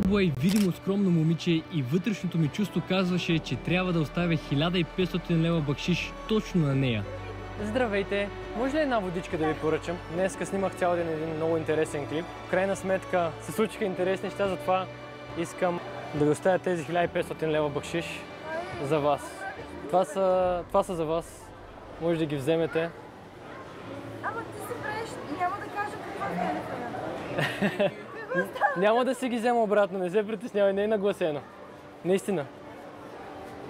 Бобо е видимо скромно момиче и вътрешното ми чувство казваше, че трябва да оставя 1500 лева бакшиш точно на нея. Здравейте! Може ли една водичка да ви поръчам? Днеска снимах цял ден един много интересен клип. В крайна сметка се случиха интересни неща, затова искам да ви оставя тези 1500 лева бакшиш за вас. Това са за вас. Може да ги вземете. Ама ти се правиш, няма да кажа какво е телефона. Няма да си ги взема обратно, не се притеснявай, не е нагласено. Наистина.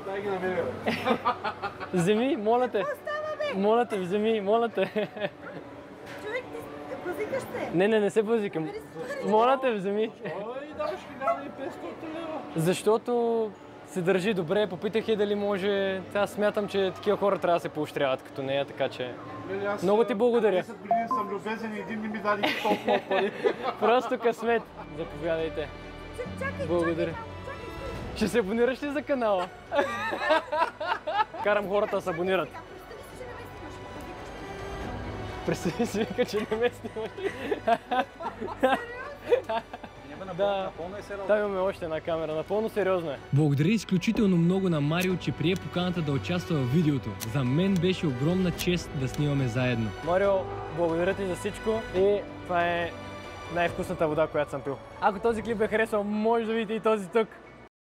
Дай ги на мен, бе. Вземи, моля те. Моля те, вземи, моля те. Човек, ти базикаш се. Не се базикам. Моля те, вземи. Ой, даваш 1500 лева. Защото се държи добре, попитах я дали може. Аз смятам, че такива хора трябва да се поощряват като нея, така че... Много ти благодаря. 10 години съм любезен и един не ми даде толкова пари. Просто късмет. Заповядайте. Благодаря. Ще се абонираш ли за канала? Карам хората да се абонират. Представи си, вика, че не ме снимаш. Да, там имаме още една камера, напълно сериозно е. Благодаря изключително много на Марио, че прие поканата да участва в видеото. За мен беше огромна чест да снимаме заедно. Марио, благодаря ти за всичко и това е най-вкусната вода, която съм пил. Ако този клип е харесал, може да видите и този тук.